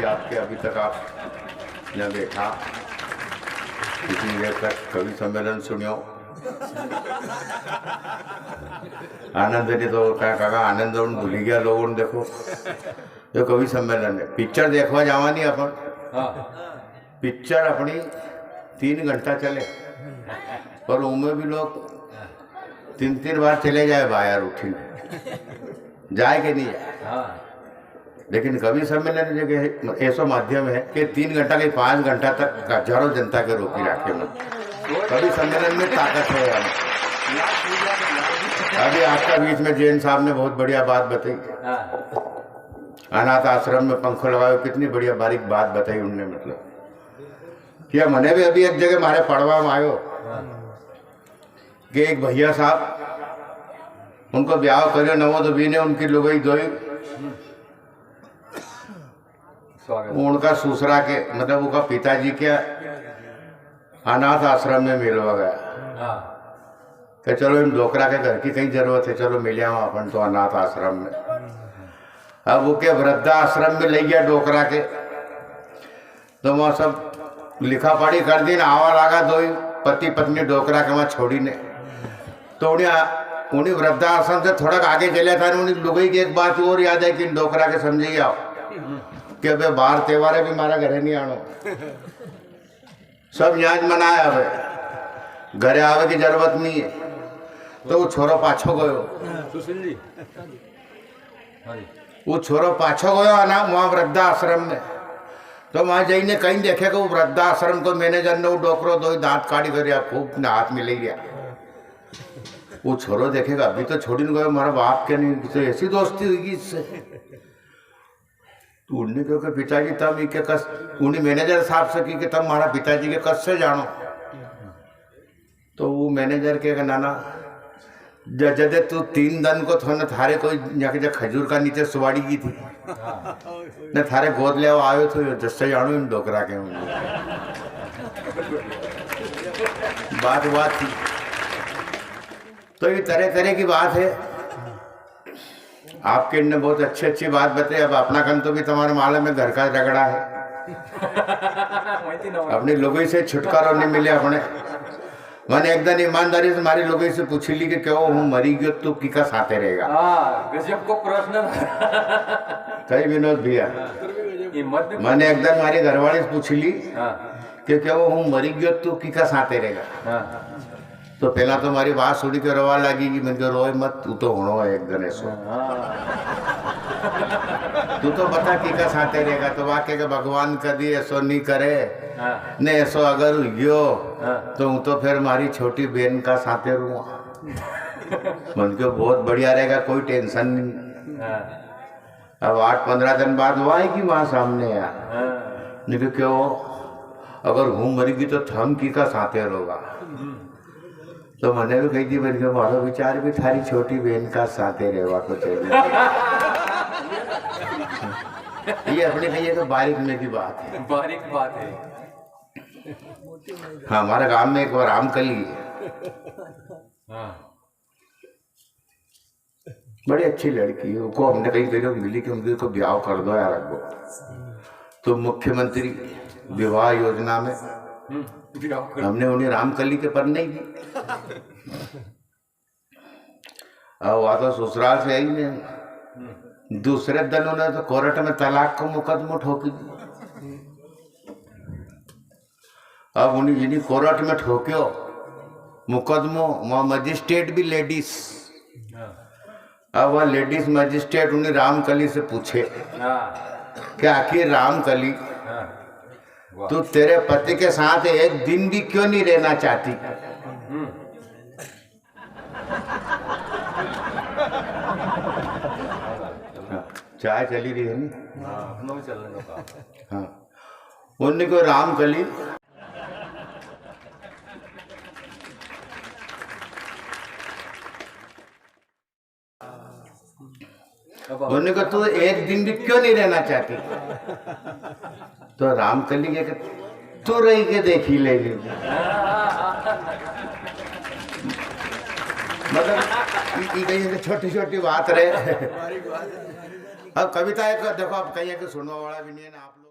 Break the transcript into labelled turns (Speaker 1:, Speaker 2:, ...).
Speaker 1: आपके अभी तक आप यहाँ बैठा इतनी देर तक कवि सम्मेलन सुनियो आनंद ने तो क्या आनंद भूली गया लोगों ने। देखो जो कवि सम्मेलन है, पिक्चर देखवा जावा नहीं अपन, पिक्चर अपनी 3 घंटा चले पर उनमें भी लोग 3-3 बार चले जाए बाहर उठी जाए कि नहीं जाए। लेकिन कवि सम्मेलन जगह ऐसा माध्यम है कि 3 घंटा के 5 घंटा तक हजारों जनता के रोकी रखे में कवि सम्मेलन में ताकत है। अभी आपका बीच में जैन साहब ने बहुत बढ़िया बात बताई, अनाथ आश्रम में पंखो लगाओ, कितनी बढ़िया बारीक बात बताई उनने। मतलब क्या मैंने भी अभी एक जगह मारे पड़वा में आयो कि एक भैया साहब उनको ब्याह करियो नवो तो भी ने उनकी लुगाई धोई, उनका ससुरा के मतलब उनका पिताजी के अनाथ आश्रम में मिलवा गया कि चलो इन डोकरा के घर की कहीं जरूरत है, चलो मिल जाओ अपन तो अनाथ आश्रम में। अब वो के वृद्धा आश्रम में ले गया डोकरा के, तो वहाँ सब लिखा पढ़ी कर दी ना, आवा लागा दो पति पत्नी डोकरा के वहाँ छोड़ी ने। तो उन्हें वृद्धा आश्रम से थोड़ा आगे चले था, उन्हें लुगाई की एक बात और याद है कि डोकरा के समझे आओ कि अबे बाहर त्योहार भी मारा घरे नहीं आनो, सब न्याज मनाया, अब घरे आवे की जरूरत नहीं है। तो वो छोरो पाछो गयो, वो छोरो पाछो गयो ना वहाँ वृद्धा आश्रम में। तो वहाँ जाइने कहीं देखे कि वो वृद्धा आश्रम को मैनेजर ने वो डोकरो दो दांत काटी कर खूब हाथ में ले गया। वो छोरो देखेगा अभी तो छोड़ी गयो हमारा बाप के नहीं, तो ऐसी दोस्ती हुई इससे। तो उन्हें कहो कि पिताजी तब के कस, उन्हें मैनेजर साहब से की कि तब हमारा पिताजी के कस से जानो। तो वो मैनेजर के नाना जदे तू 3 दिन को थोड़ा थारे कोई जाके खजूर का नीचे सुवाड़ी की थी न थारे गोद ले आयो तो जस्से जानो इन डोकरा के बात थी। तो ये तरह तरह की बात है। आपके इनने बहुत अच्छी बात बताई। अब अपना कन तो भी तुम्हारे मालूम में घर का झगड़ा है, अपने लोगों से छुटकारा नहीं मिले अपने। मैंने एक दिन ईमानदारी से हमारे लोगों से पूछ ली कि क्यों हूँ मरी गयो तो की का साथे रहेगा।
Speaker 2: गजब को प्रश्न
Speaker 1: कई विनोद भैया, मैंने एक दिन हमारी घरवाली से पूछ ली कि क्यों हूँ मरी गयो तो की का साथे रहेगा। तो पहला तो हमारी बात सुनी के रोवा लगी कि मैंने रोए मत, तू तो होनो है एक दिन ऐसो, तू तो बता की का साथे रहेगा। तो वाक्य के भगवान कभी ऐसो नहीं करे ने, ऐसो अगर हुई तो हूँ तो फिर हमारी छोटी बहन का साथे रहूँगा। मन को बहुत बढ़िया रहेगा, कोई टेंशन नहीं। अब 8-15 दिन बाद वो आएगी वहाँ सामने यार, नहीं क्यों अगर हूँ मरेगी तो थम की का साथे रहोगा। तो मैंने भी कही थी मेरे को मारो विचार भी थारी छोटी बहन का साथे रहेगा को चाहिए। ये अपने कहिए तो बारीक में की बात है,
Speaker 2: बारीक बात है।
Speaker 1: हाँ, हमारे गांव में एक बार रामकली बड़ी अच्छी लड़की है, उसको हमने कहीं कहीं मिली कि उनके को ब्याह कर दो यार अगो। तो मुख्यमंत्री विवाह योजना में हमने उन्हें रामकली के पर नहीं दी। अब वह तो ससुराल से आई नहीं, दूसरे दिन उन्हें तो कोर्ट में तलाक को मुकदमा ठोकी दी। अब उन्हें जिन्हें कोर्ट में ठोक्यो मुकदमो, वहाँ मजिस्ट्रेट भी लेडीज। अब वह लेडीज मजिस्ट्रेट उन्हें रामकली से पूछे कि आखिर रामकली तू तेरे पति के साथ एक दिन भी क्यों नहीं रहना चाहती? चाय चली रही है ना? हाँ, उन्हें को रामकली उन्हें को तू एक दिन भी क्यों नहीं रहना चाहती? तो रामकली के तू रही के देखी लेगी। मतलब छोटी छोटी बात रहे अब कविता एक देखो, आप कहीं कि सुनने वाला भी नहीं है ना आप लोग।